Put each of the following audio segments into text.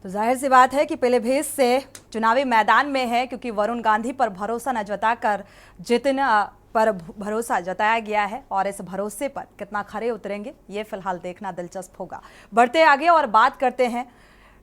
तो जाहिर सी बात है कि पीलीभीत से चुनावी मैदान में है, क्योंकि वरुण गांधी पर भरोसा न जताकर जितिन पर भरोसा जताया गया है और इस भरोसे पर कितना खरे उतरेंगे ये फिलहाल देखना दिलचस्प होगा। बढ़ते आगे और बात करते हैं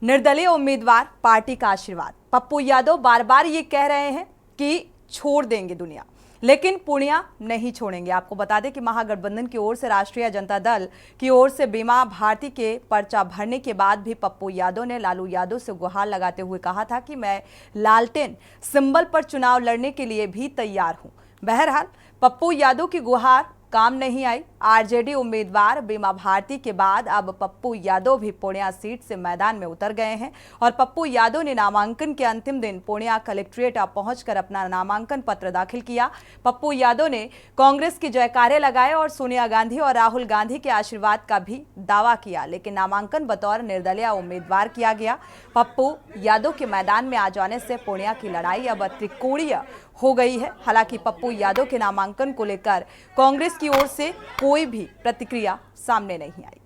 निर्दलीय उम्मीदवार पार्टी का आशीर्वाद। पप्पू यादव बार बार ये कह रहे हैं कि छोड़ देंगे दुनिया, लेकिन पूर्णिया नहीं छोड़ेंगे। आपको बता दें कि महागठबंधन की ओर से राष्ट्रीय जनता दल की ओर से बीमा भारती के पर्चा भरने के बाद भी पप्पू यादव ने लालू यादव से गुहार लगाते हुए कहा था कि मैं लालटेन सिंबल पर चुनाव लड़ने के लिए भी तैयार हूं। बहरहाल पप्पू यादव की गुहार काम नहीं आई। आरजेडी उम्मीदवार बीमा भारती के बाद अब पप्पू यादव भी पूर्णिया सीट से मैदान में उतर गए हैं और पप्पू यादव ने नामांकन के अंतिम दिन पूर्णिया कलेक्ट्रेट पहुंचकर अपना नामांकन पत्र दाखिल किया। पप्पू यादव ने कांग्रेस की जयकारे लगाए और सोनिया गांधी और राहुल गांधी के आशीर्वाद का भी दावा किया, लेकिन नामांकन बतौर निर्दलीय उम्मीदवार किया गया। पप्पू यादव के मैदान में आ जाने से पूर्णिया की लड़ाई अब त्रिकोणीय हो गई है। हालांकि पप्पू यादव के नामांकन को लेकर कांग्रेस की ओर से कोई भी प्रतिक्रिया सामने नहीं आई।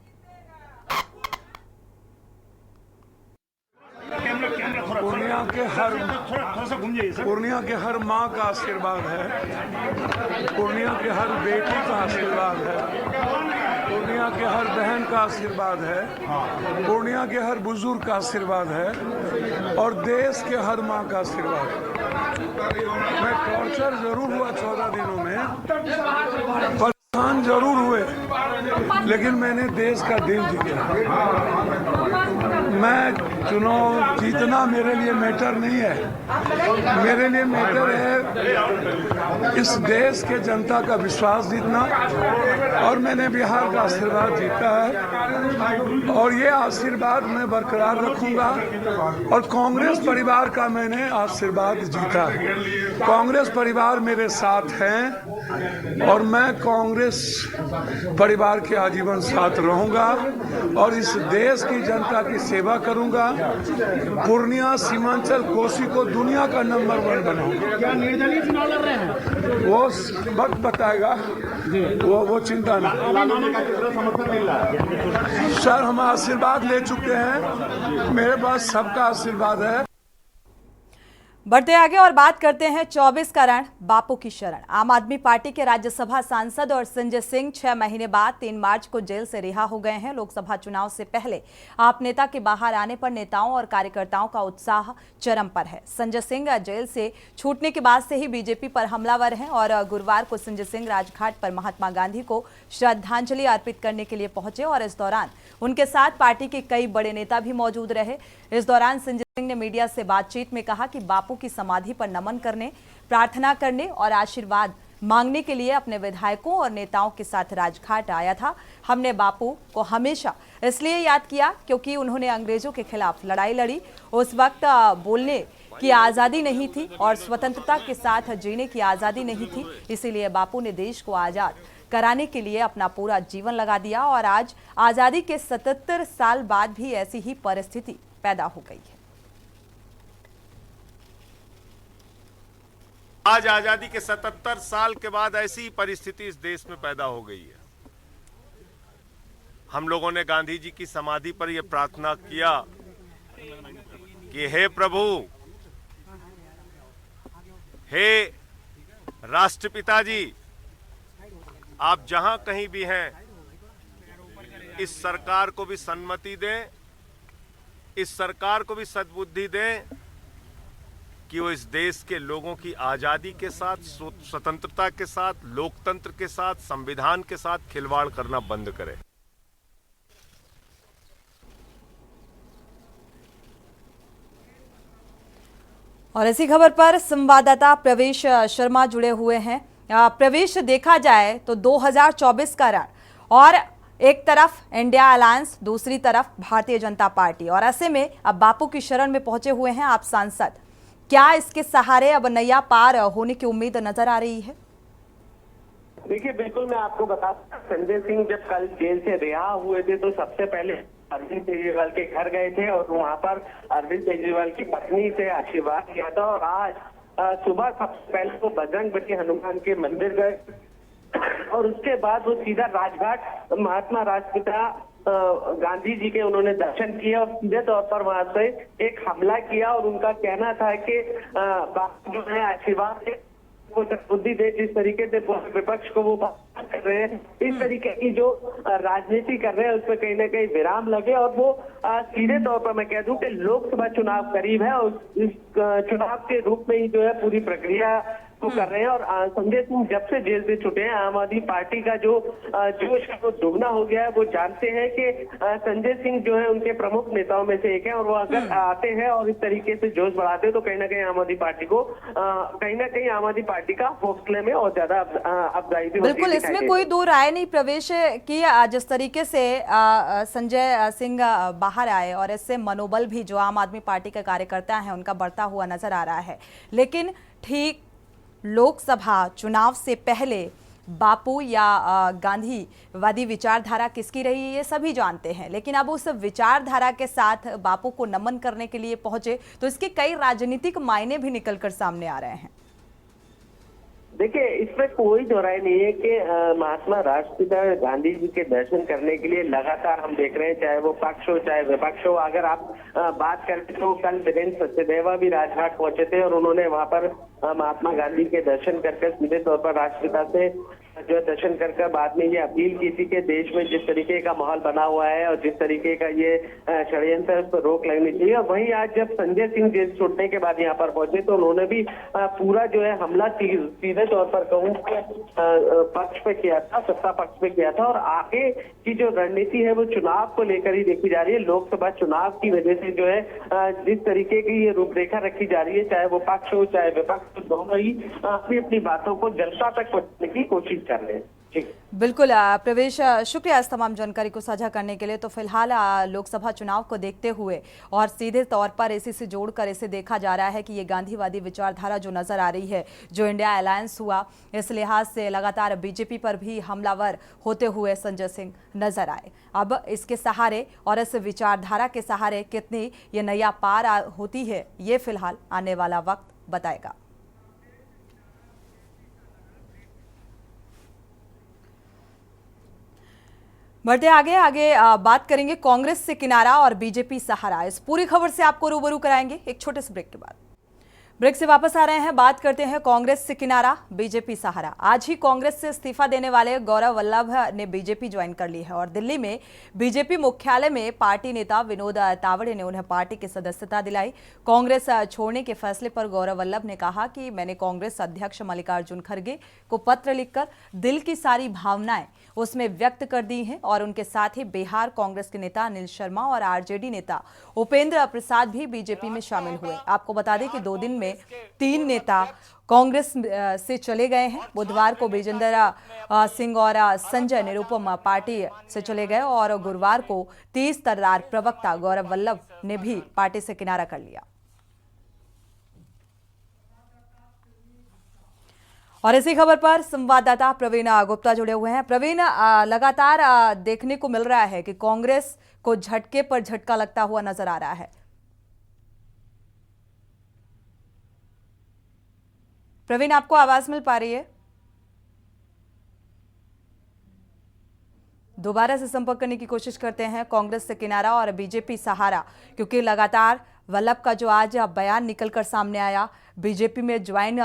पूर्णिया के हर माँ का आशीर्वाद है, पूर्णिया के हर बेटी का आशीर्वाद है, पूर्णिया के हर बहन का आशीर्वाद है, पूर्णिया के हर बुजुर्ग का आशीर्वाद है और देश के हर माँ का आशीर्वाद है। मैं टॉर्चर जरूर हुआ 14 दिनों में, परेशान जरूर हुए, लेकिन मैंने देश का दिल जीता। मैं चुनाव जीतना मेरे लिए मैटर नहीं है, मेरे लिए मैटर है इस देश के जनता का विश्वास जीतना और मैंने बिहार का आशीर्वाद जीता है और ये आशीर्वाद मैं बरकरार रखूंगा और कांग्रेस परिवार का मैंने आशीर्वाद जीता है। कांग्रेस परिवार मेरे साथ हैं और मैं कांग्रेस परिवार के आजीवन साथ रहूंगा और इस देश की जनता की सेवा करूंगा। पूर्णिया सीमांचल कोसी को दुनिया का नंबर 1 बनाऊंगा। क्या निर्दलीय चुनाव लड़ रहे हैं? वो वक्त बताएगा, वो चिंता नहीं। सर हम आशीर्वाद ले चुके हैं, मेरे पास सबका आशीर्वाद है। बढ़ते आगे और बात करते हैं 24 का रण बापू की शरण। आम आदमी पार्टी के राज्यसभा सांसद और संजय सिंह 6 महीने बाद 3 मार्च को जेल से रिहा हो गए हैं। लोकसभा चुनाव से पहले आप नेता के बाहर आने पर नेताओं और कार्यकर्ताओं का उत्साह चरम पर है। संजय सिंह जेल से छूटने के बाद से ही बीजेपी पर हमलावर हैं और गुरुवार को संजय सिंह राजघाट पर महात्मा गांधी को श्रद्धांजलि अर्पित करने के लिए पहुंचे और इस दौरान उनके साथ पार्टी के कई बड़े नेता भी मौजूद रहे। इस दौरान संजय सिंह ने मीडिया से बातचीत में कहा कि बापू की समाधि पर नमन करने, प्रार्थना करने और आशीर्वाद मांगने के लिए अपने विधायकों और नेताओं के साथ राजघाट आया था। हमने बापू को हमेशा इसलिए याद किया क्योंकि उन्होंने अंग्रेजों के खिलाफ लड़ाई लड़ी। उस वक्त बोलने की आज़ादी नहीं थी और स्वतंत्रता के साथ जीने की आज़ादी नहीं थी, इसीलिए बापू ने देश को आज़ाद कराने के लिए अपना पूरा जीवन लगा दिया और आज आज़ादी के 77 साल बाद भी ऐसी ही परिस्थिति पैदा हो गई है। आज आजादी के 77 साल के बाद ऐसी परिस्थिति इस देश में पैदा हो गई है। हम लोगों ने गांधी जी की समाधि पर यह प्रार्थना किया कि हे प्रभु, हे राष्ट्रपिता जी, आप जहां कहीं भी हैं, इस सरकार को भी सन्मति दें, इस सरकार को भी सद्बुद्धि दें कि वो इस देश के लोगों की आजादी के साथ, स्वतंत्रता के साथ, लोकतंत्र के साथ, संविधान के साथ खिलवाड़ करना बंद करे। और इसी खबर पर संवाददाता प्रवेश शर्मा जुड़े हुए हैं। प्रवेश, देखा जाए तो 2024 का रण और एक तरफ इंडिया अलायंस, दूसरी तरफ भारतीय जनता पार्टी और ऐसे में अब बापू की शरण में पहुंचे हुए हैं आप सांसद। क्या इसके सहारे अब नैया पार होने की उम्मीद नजर आ रही है? देखिए, बिल्कुल मैं आपको बता, संजय सिंह जब कल जेल से रिहा हुए थे तो सबसे पहले अरविंद केजरीवाल के घर गए थे और वहां पर अरविंद केजरीवाल की पत्नी से आशीर्वाद किया था और आज सुबह सबसे पहले वो बजरंगबली हनुमान के मंदिर गए और उसके बाद वो सीधा राजघाट महात्मा राष्ट्रपिता गांधी जी के उन्होंने दर्शन किए और सीधे तौर पर वहां से एक हमला किया और उनका कहना था कि बाप जो है आशीर्वाद है वो बुद्धि दे, जिस तरीके से विपक्ष को वो बात कर रहे हैं, इस तरीके की जो राजनीति कर रहे हैं उस पर कहीं ना कहीं विराम लगे और वो सीधे तौर पर मैं कह दूं कि लोकसभा चुनाव करीब है और इस चुनाव के रूप में ही जो है पूरी प्रक्रिया को कर रहे हैं। और संजय सिंह जब से जेल से छूटे हैं, आम आदमी पार्टी का जो जोश है वो दुगना हो गया है। वो जानते हैं कि संजय सिंह जो है उनके प्रमुख नेताओं में से एक है और वो अगर आते हैं और इस तरीके से जोश बढ़ाते हैं तो कहीं ना कहीं आम आदमी पार्टी को आम आदमी पार्टी का हौसले में और ज्यादा अफजाई भी बिल्कुल, इसमें कोई दो राय नहीं प्रवेश की। जिस तरीके से संजय सिंह बाहर आए और इससे मनोबल भी जो आम आदमी पार्टी के कार्यकर्ता हैं उनका बढ़ता हुआ नजर आ रहा है। लेकिन ठीक लोकसभा चुनाव से पहले बापू या गांधीवादी विचारधारा किसकी रही ये सभी जानते हैं, लेकिन अब उस विचारधारा के साथ बापू को नमन करने के लिए पहुंचे तो इसके कई राजनीतिक मायने भी निकलकर सामने आ रहे हैं। देखिए, इसमें कोई दोहराई नहीं है कि महात्मा राष्ट्रपिता गांधी जी के दर्शन करने के लिए लगातार हम देख रहे हैं, चाहे वो पक्ष हो चाहे विपक्ष हो। अगर आप बात करें तो कल वीरेंद्र सचदेवा भी राजघाट पहुंचे थे और उन्होंने वहां पर महात्मा गांधी के दर्शन करके सीधे तौर पर राष्ट्रपिता से जो दर्शन कर बाद में ये अपील की थी कि देश में जिस तरीके का माहौल बना हुआ है और जिस तरीके का ये षड्यंत्र उस पर रोक लगनी चाहिए। और वहीं आज जब संजय सिंह जेल छूटने के बाद यहाँ पर पहुंचे तो उन्होंने भी पूरा जो है हमला सीधे तौर पर कहूँ पक्ष पे किया था, सत्ता पक्ष पे किया था। और आगे की जो रणनीति है वो चुनाव को लेकर ही देखी जा रही है। लोकसभा चुनाव की वजह से जो है जिस तरीके की ये रूपरेखा रखी जा रही है, चाहे वो पक्ष हो चाहे विपक्ष हो, दोनों ही अपनी अपनी बातों को जनता तक पहुंचाने की कोशिश कर रहे हैं। बिल्कुल प्रवेश, शुक्रिया इस तमाम जानकारी को साझा करने के लिए। तो फिलहाल लोकसभा चुनाव को देखते हुए और सीधे तौर पर इसी से जोड़कर इसे देखा जा रहा है कि ये गांधीवादी विचारधारा जो नजर आ रही है, जो इंडिया अलायंस हुआ, इस लिहाज से लगातार बीजेपी पर भी हमलावर होते हुए संजय सिंह नजर आए। अब इसके सहारे और इस विचारधारा के सहारे कितनी ये नैया पार होती है ये फिलहाल आने वाला वक्त बताएगा। बढ़ते आगे बात करेंगे कांग्रेस से किनारा और बीजेपी सहारा। इस पूरी खबर से आपको रूबरू कराएंगे एक छोटे से ब्रेक के बाद। ब्रेक से वापस आ रहे हैं, बात करते हैं कांग्रेस से किनारा बीजेपी सहारा। आज ही कांग्रेस से इस्तीफा देने वाले गौरव वल्लभ ने बीजेपी ज्वाइन कर ली है और दिल्ली में बीजेपी मुख्यालय में पार्टी नेता विनोद तावड़े ने उन्हें पार्टी की सदस्यता दिलाई। कांग्रेस छोड़ने के फैसले पर गौरव वल्लभ ने कहा कि मैंने कांग्रेस अध्यक्ष मल्लिकार्जुन खड़गे को पत्र लिखकर दिल की सारी भावनाएं उसमें व्यक्त कर दी हैं और उनके साथ ही बिहार कांग्रेस के नेता अनिल शर्मा और आरजेडी नेता उपेंद्र प्रसाद भी बीजेपी में शामिल हुए। आपको बता दें कि 2 दिन में 3 नेता कांग्रेस से चले गए हैं। बुधवार को विजेंद्र सिंह और संजय निरुपम पार्टी से चले गए और गुरुवार को तेज तर्रार प्रवक्ता गौरव वल्लभ ने भी पार्टी से किनारा कर लिया। और इसी खबर पर संवाददाता प्रवीण गुप्ता जुड़े हुए हैं। प्रवीण, लगातार देखने को मिल रहा है कि कांग्रेस को झटके पर झटका लगता हुआ नजर आ रहा है। प्रवीण, आपको आवाज मिल पा रही है? दोबारा से संपर्क करने की कोशिश करते हैं कांग्रेस से किनारा और बीजेपी सहारा, क्योंकि लगातार वल्लभ का जो आज बयान निकलकर सामने आया, बीजेपी में ज्वाइन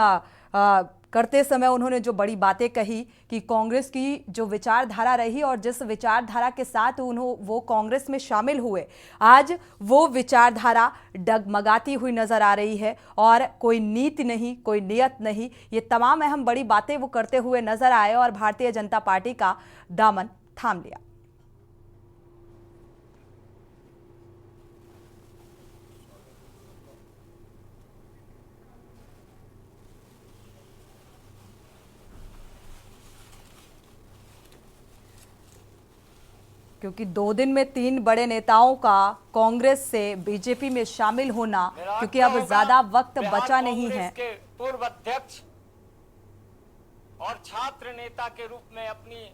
करते समय उन्होंने जो बड़ी बातें कही कि कांग्रेस की जो विचारधारा रही और जिस विचारधारा के साथ वो कांग्रेस में शामिल हुए, आज वो विचारधारा डगमगाती हुई नजर आ रही है और कोई नीति नहीं, कोई नियत नहीं, ये तमाम अहम बड़ी बातें वो करते हुए नजर आए और भारतीय जनता पार्टी का दामन थाम लिया। क्योंकि 2 दिन में 3 बड़े नेताओं का कांग्रेस से बीजेपी में शामिल होना, क्योंकि अब ज्यादा वक्त बचा नहीं है। पूर्व अध्यक्ष और छात्र नेता के रूप में अपनी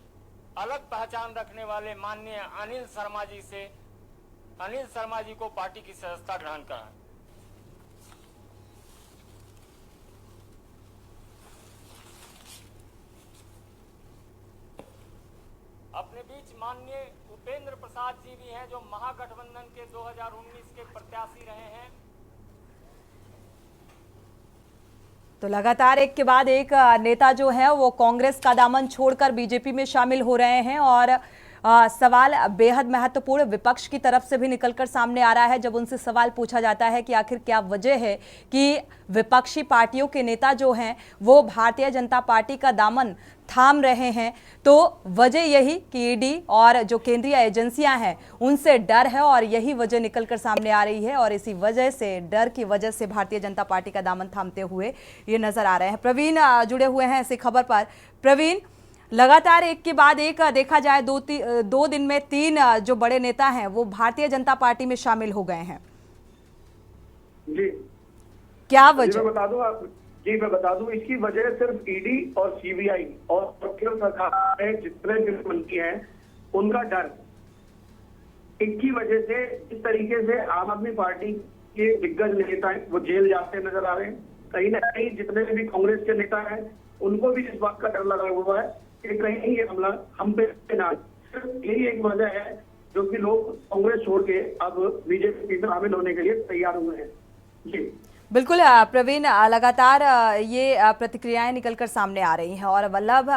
अलग पहचान रखने वाले माननीय अनिल शर्मा जी को पार्टी की सदस्यता ग्रहण करा। अपने बीच माननीय उपेंद्र प्रसाद जी भी हैं, जो महागठबंधन के 2019 के प्रत्याशी रहे हैं। तो लगातार एक के बाद एक नेता जो है वो कांग्रेस का दामन छोड़कर बीजेपी में शामिल हो रहे हैं और सवाल बेहद महत्वपूर्ण विपक्ष की तरफ से भी निकलकर सामने आ रहा है जब उनसे सवाल पूछा जाता है कि आखिर क्या वजह है कि विपक्षी पार्टियों के नेता जो हैं वो भारतीय जनता पार्टी का दामन थाम रहे हैं। तो वजह यही कि ईडी और जो केंद्रीय एजेंसियां हैं उनसे डर है और यही वजह निकलकर सामने आ रही है और इसी वजह से, डर की वजह से भारतीय जनता पार्टी का दामन थामते हुए ये नजर आ रहे हैं। प्रवीण जुड़े हुए हैं इसी खबर पर। प्रवीण, लगातार एक के बाद एक देखा जाए दो दिन में 3 जो बड़े नेता हैं वो भारतीय जनता पार्टी में शामिल हो गए हैं। जी क्या वजह? मैं बता दूं इसकी वजह सिर्फ ईडी और सीबीआई और केंद्र सरकार में जितने भी मंत्री हैं उनका डर। इनकी वजह से इस तरीके से आम आदमी पार्टी के दिग्गज नेता हैं वो जेल जाते नजर आ रहे हैं। कहीं ना कहीं जितने भी कांग्रेस के नेता हैं उनको भी इस बात का डर लगा हुआ है कि कहीं ये हमला हम पे ना। सिर्फ यही एक वजह है जो कि लोग कांग्रेस छोड़ के अब बीजेपी में शामिल होने के लिए तैयार हुए हैं। जी बिल्कुल प्रवीण, लगातार ये प्रतिक्रियाएं निकलकर सामने आ रही हैं और वल्लभ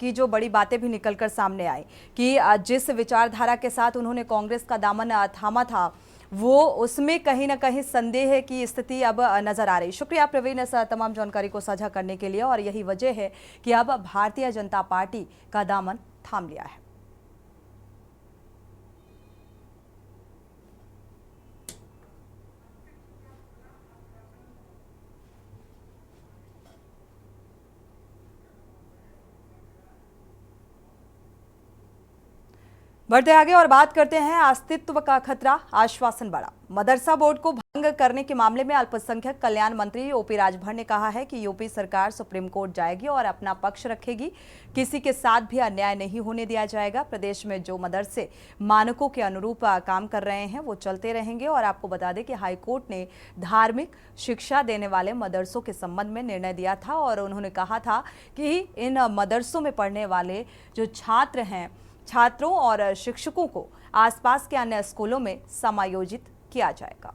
की जो बड़ी बातें भी निकलकर सामने आई कि जिस विचारधारा के साथ उन्होंने कांग्रेस का दामन थामा था वो उसमें कहीं ना कहीं संदेह की स्थिति अब नजर आ रही। शुक्रिया प्रवीण इस तमाम जानकारी को साझा करने के लिए और यही वजह है कि अब भारतीय जनता पार्टी का दामन थाम लिया है। बढ़ते आगे और बात करते हैं अस्तित्व का खतरा, आश्वासन बड़ा। मदरसा बोर्ड को भंग करने के मामले में अल्पसंख्यक कल्याण मंत्री ओपी राजभर ने कहा है कि यूपी सरकार सुप्रीम कोर्ट जाएगी और अपना पक्ष रखेगी। किसी के साथ भी अन्याय नहीं होने दिया जाएगा। प्रदेश में जो मदरसे मानकों के अनुरूप काम कर रहे हैं वो चलते रहेंगे। और आपको बता दें कि हाईकोर्ट ने धार्मिक शिक्षा देने वाले मदरसों के संबंध में निर्णय दिया था और उन्होंने कहा था कि इन मदरसों में पढ़ने वाले जो छात्र हैं, छात्रों और शिक्षकों को आसपास के अन्य स्कूलों में समायोजित किया जाएगा।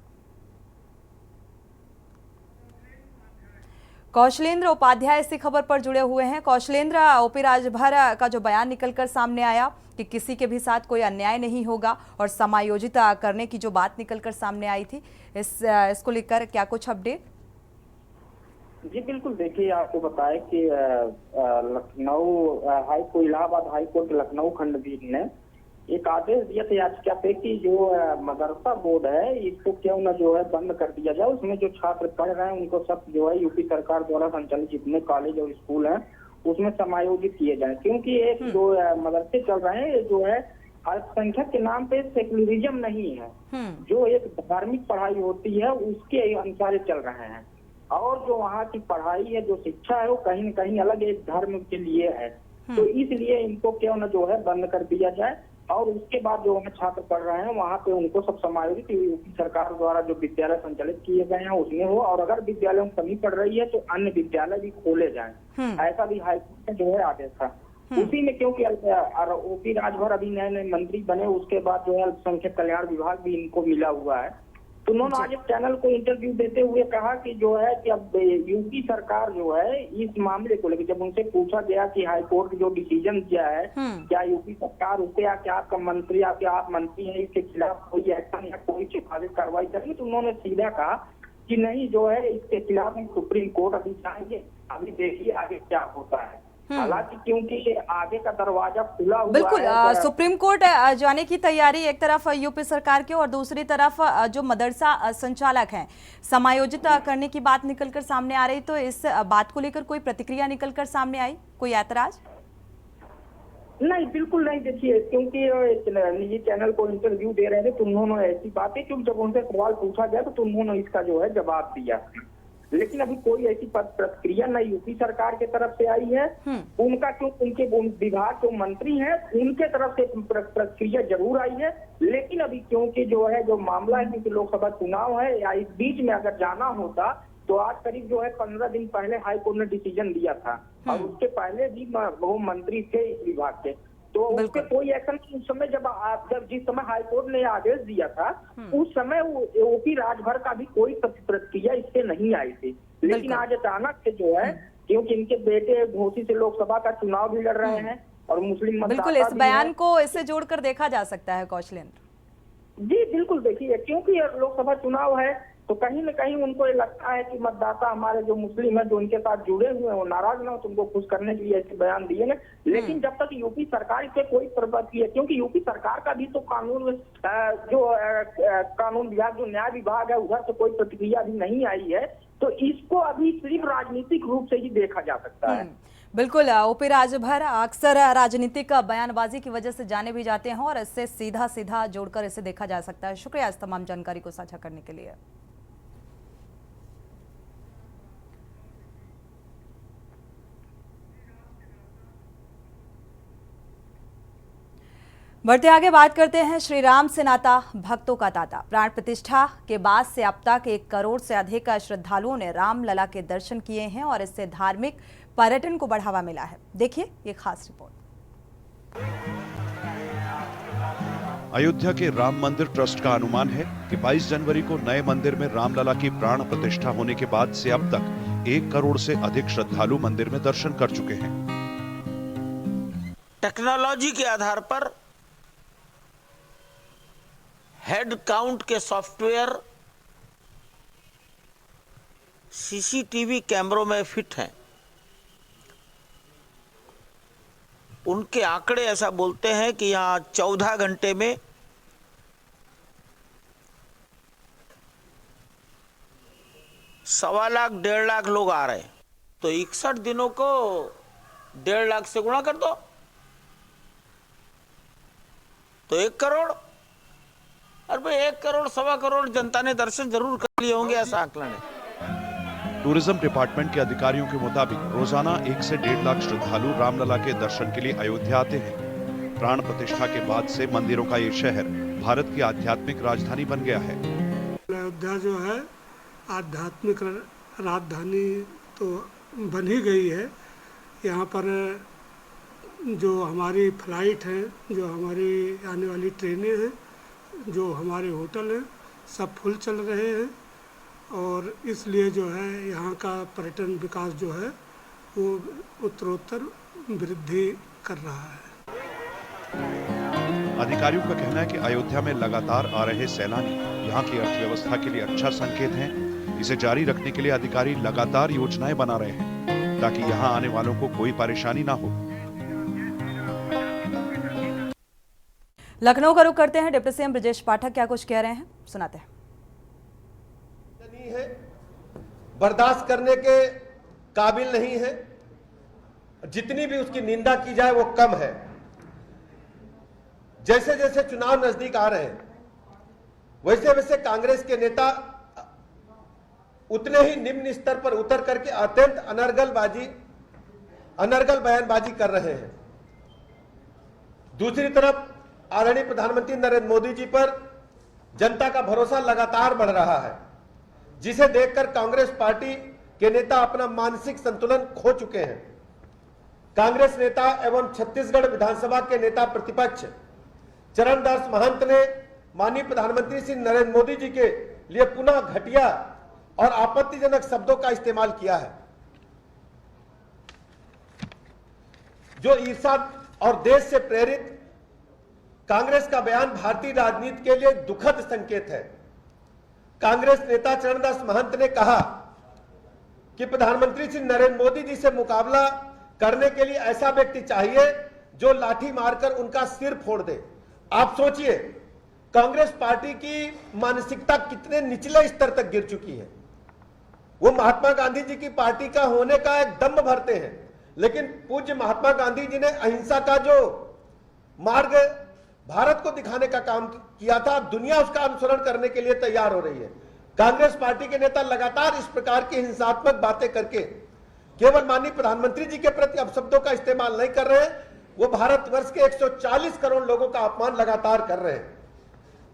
कौशलेंद्र उपाध्याय इसी खबर पर जुड़े हुए हैं। कौशलेंद्र, ओपी राजभर का जो बयान निकलकर सामने आया कि किसी के भी साथ कोई अन्याय नहीं होगा और समायोजित करने की जो बात निकलकर सामने आई थी, इसको लेकर क्या कुछ अपडेट? जी बिल्कुल, देखिए आपको बताएं कि लखनऊ इलाहाबाद हाईकोर्ट लखनऊ खंडपीठ ने एक आदेश दिया था याचिका पे कि जो मदरसा बोर्ड है इसको क्यों न जो है बंद कर दिया जाए। उसमें जो छात्र पढ़ रहे हैं उनको सब जो है यूपी सरकार द्वारा संचालित जितने कॉलेज और स्कूल हैं उसमें समायोजित किए जाए, क्योंकि एक जो मदरसे चल रहे हैं जो है अल्पसंख्यक के नाम पे सेकुलरिज्म नहीं है, जो एक धार्मिक पढ़ाई होती है उसके अनुसार चल रहे हैं। और जो वहाँ की पढ़ाई है, जो शिक्षा है वो कहीं न कहीं अलग एक धर्म के लिए है। तो इसलिए इनको क्यों न जो है बंद कर दिया जाए और उसके बाद जो छात्र पढ़ रहे हैं वहाँ पे उनको सब समायोजित यूपी सरकार द्वारा जो विद्यालय संचालित किए गए हैं उसमें हो। और अगर विद्यालयों में कमी पड़ रही है तो अन्य विद्यालय भी खोले जाएं, ऐसा भी हाईकोर्ट का जो है आदेश था। उसी में क्योंकि ओपी राजभर अभी नए नए मंत्री बने उसके बाद जो है अल्पसंख्यक कल्याण विभाग भी इनको मिला हुआ है। तो उन्होंने आज एक चैनल को इंटरव्यू देते हुए कहा कि जो है कि अब यूपी सरकार जो है इस मामले को लेकर, जब उनसे पूछा गया कि हाईकोर्ट जो डिसीजन दिया है क्या यूपी सरकार उसे या क्या आपका मंत्री या क्या आप मंत्री हैं इसके खिलाफ कोई एक्शन या कोई सिफारिश कार्रवाई करेंगे, तो उन्होंने सीधा कहा कि नहीं, जो है इसके खिलाफ हम सुप्रीम कोर्ट अभी जाएंगे, अभी देखिए आगे क्या होता है। हालांकि क्योंकि आगे का दरवाजा खुला हुआ बिल्कुल है, सुप्रीम कोर्ट जाने की तैयारी एक तरफ यूपी सरकार की और दूसरी तरफ जो मदरसा संचालक हैं समायोजित करने की बात निकलकर सामने आ रही। तो इस बात को लेकर कोई प्रतिक्रिया निकलकर सामने आई, कोई ऐतराज? नहीं, बिल्कुल नहीं। देखिए, क्योंकि निजी चैनल को इंटरव्यू दे रहे थे तो उन्होंने ऐसी बातें, क्योंकि जब उनसे सवाल पूछा गया तो उन्होंने इसका जो है जवाब दिया, लेकिन अभी कोई ऐसी प्रतिक्रिया न यूपी सरकार के तरफ से आई है। उनका उनके विभाग जो मंत्री हैं उनके तरफ से प्रतिक्रिया जरूर आई है, लेकिन अभी क्योंकि जो है जो मामला है, क्योंकि लोकसभा चुनाव है या इस बीच में अगर जाना होता तो आज करीब जो है 15 दिन पहले हाई कोर्ट ने डिसीजन दिया था, और उसके पहले भी वो मंत्री थे इस विभाग के, तो उस पे कोई एक्शन उस समय जब जिस समय हाई कोर्ट ने आदेश दिया था उस समय ओपी राजभर का भी कोई प्रतिक्रिया इससे नहीं आई थी। लेकिन आज अचानक से जो है, क्योंकि इनके बेटे घोसी से लोकसभा का चुनाव भी लड़ रहे हैं और मुस्लिम बिल्कुल इस बयान को इससे जोड़कर देखा जा सकता है कौशलेंद्र जी। बिल्कुल देखिए, क्योंकि लोकसभा चुनाव है तो कहीं न कहीं उनको ये लगता है कि मतदाता हमारे जो मुस्लिम है जो उनके साथ जुड़े हुए हैं वो नाराज ना हो, तुमको खुश करने के लिए ऐसे बयान दिए गए। लेकिन जब तक यूपी सरकार से कोई प्रतिक्रिया, क्योंकि यूपी सरकार का भी तो कानून विभाग जो न्याय विभाग है उधर से कोई प्रतिक्रिया भी नहीं आई है, तो इसको अभी सिर्फ राजनीतिक रूप से ही देखा जा सकता है। बिल्कुल ओपी राजभर अक्सर राजनीतिक बयानबाजी की वजह से जाने भी जाते हैं और इससे सीधा सीधा जोड़कर इसे देखा जा सकता है। शुक्रिया इस तमाम जानकारी को साझा करने के लिए। बढ़ते आगे बात करते हैं श्री राम से नाता भक्तों का ताता। प्राण प्रतिष्ठा के बाद से अब तक 1 करोड़ से अधिक श्रद्धालुओं ने रामलला के दर्शन किए हैं और इससे धार्मिक पर्यटन को बढ़ावा मिला है। देखिए ये खास रिपोर्ट। अयोध्या के राम मंदिर ट्रस्ट का अनुमान है कि 22 जनवरी को नए मंदिर में रामलला की प्राण प्रतिष्ठा होने के बाद से अब तक 1 करोड़ से अधिक श्रद्धालु मंदिर में दर्शन कर चुके हैं। टेक्नोलॉजी के आधार पर हेड काउंट के सॉफ्टवेयर सीसीटीवी कैमरों में फिट हैं। उनके आंकड़े ऐसा बोलते हैं कि यहां 14 घंटे में 1.25 लाख 1.5 लाख लोग आ रहे हैं, तो 61 दिनों को 1.5 लाख से गुणा कर दो तो 1 करोड़। और भाई 1 करोड़ 1.25 करोड़ जनता ने दर्शन जरूर कर लिए होंगे, ऐसा आकलन है। टूरिज्म डिपार्टमेंट के अधिकारियों के मुताबिक रोजाना 1 से 1.5 लाख श्रद्धालु रामलला के दर्शन के लिए अयोध्या आते हैं। प्राण प्रतिष्ठा के बाद से मंदिरों का ये शहर भारत की आध्यात्मिक राजधानी बन गया है। अयोध्या जो है आध्यात्मिक राजधानी तो बन ही गई है। यहाँ पर जो हमारी फ्लाइट है, जो हमारी आने वाली ट्रेनें हैं, जो हमारे होटल हैं, सब फुल चल रहे हैं और इसलिए जो है यहाँ का पर्यटन विकास जो है वो उत्तरोत्तर वृद्धि कर रहा है। अधिकारियों का कहना है कि अयोध्या में लगातार आ रहे सैलानी यहाँ की अर्थव्यवस्था के लिए अच्छा संकेत है। इसे जारी रखने के लिए अधिकारी लगातार योजनाएं बना रहे हैं ताकि यहाँ आने वालों को कोई परेशानी ना हो। लखनऊ का रुख करते हैं। डिप्टी सीएम ब्रजेश पाठक क्या कुछ कह रहे हैं, सुनाते हैं। बर्दाश्त करने के काबिल नहीं है, जितनी भी उसकी निंदा की जाए वो कम है। जैसे जैसे चुनाव नजदीक आ रहे हैं वैसे वैसे कांग्रेस के नेता उतने ही निम्न स्तर पर उतर करके अत्यंत अनर्गल बयानबाजी कर रहे हैं। दूसरी तरफ आदरणीय प्रधानमंत्री नरेंद्र मोदी जी पर जनता का भरोसा लगातार बढ़ रहा है, जिसे देखकर कांग्रेस पार्टी के नेता अपना मानसिक संतुलन खो चुके हैं। कांग्रेस नेता एवं छत्तीसगढ़ विधानसभा के नेता प्रतिपक्ष चरणदास महंत ने माननीय प्रधानमंत्री श्री नरेंद्र मोदी जी के लिए पुनः घटिया और आपत्तिजनक शब्दों का इस्तेमाल किया है, जो ईर्ष्या और देश से प्रेरित कांग्रेस का बयान भारतीय राजनीति के लिए दुखद संकेत है। कांग्रेस नेता चरणदास महंत ने कहा कि प्रधानमंत्री श्री नरेंद्र मोदी जी से मुकाबला करने के लिए ऐसा व्यक्ति चाहिए जो लाठी मारकर उनका सिर फोड़ दे। आप सोचिए कांग्रेस पार्टी की मानसिकता कितने निचले स्तर तक गिर चुकी है। वो महात्मा गांधी जी की पार्टी का होने का एक दम्भ भरते हैं, लेकिन पूज्य महात्मा गांधी जी ने अहिंसा का जो मार्ग भारत को दिखाने का काम किया था, दुनिया उसका अनुसरण करने के लिए तैयार हो रही है। कांग्रेस पार्टी के नेता लगातार इस प्रकार की हिंसात्मक बातें करके केवल माननीय प्रधानमंत्री जी के प्रति अपशब्दों का इस्तेमाल नहीं कर रहे हैं, वो भारतवर्ष के 140 करोड़ लोगों का अपमान लगातार कर रहे हैं।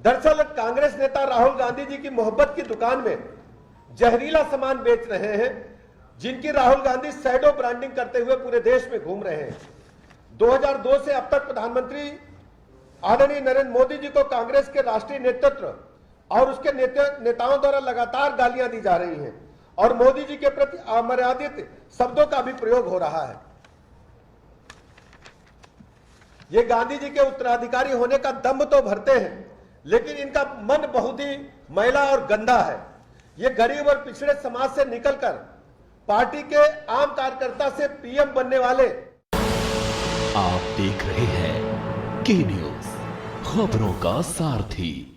दरअसल कांग्रेस नेता राहुल गांधी जी की मोहब्बत की दुकान में जहरीला सामान बेच रहे हैं, जिनकी राहुल गांधी शैडो ब्रांडिंग करते हुए पूरे देश में घूम रहे हैं। 2002 से अब तक प्रधानमंत्री आदरणीय नरेंद्र मोदी जी को कांग्रेस के राष्ट्रीय नेतृत्व और उसके नेताओं द्वारा लगातार गालियां दी जा रही हैं और मोदी जी के प्रति अमर्यादित शब्दों का भी प्रयोग हो रहा है। ये गांधी जी के उत्तराधिकारी होने का दम तो भरते हैं, लेकिन इनका मन बहुत ही मैला और गंदा है। ये गरीब और पिछड़े समाज से निकलकर पार्टी के आम कार्यकर्ता से पीएम बनने वाले। आप देख रहे हैं के न्यूज़, खबरों का सारथी।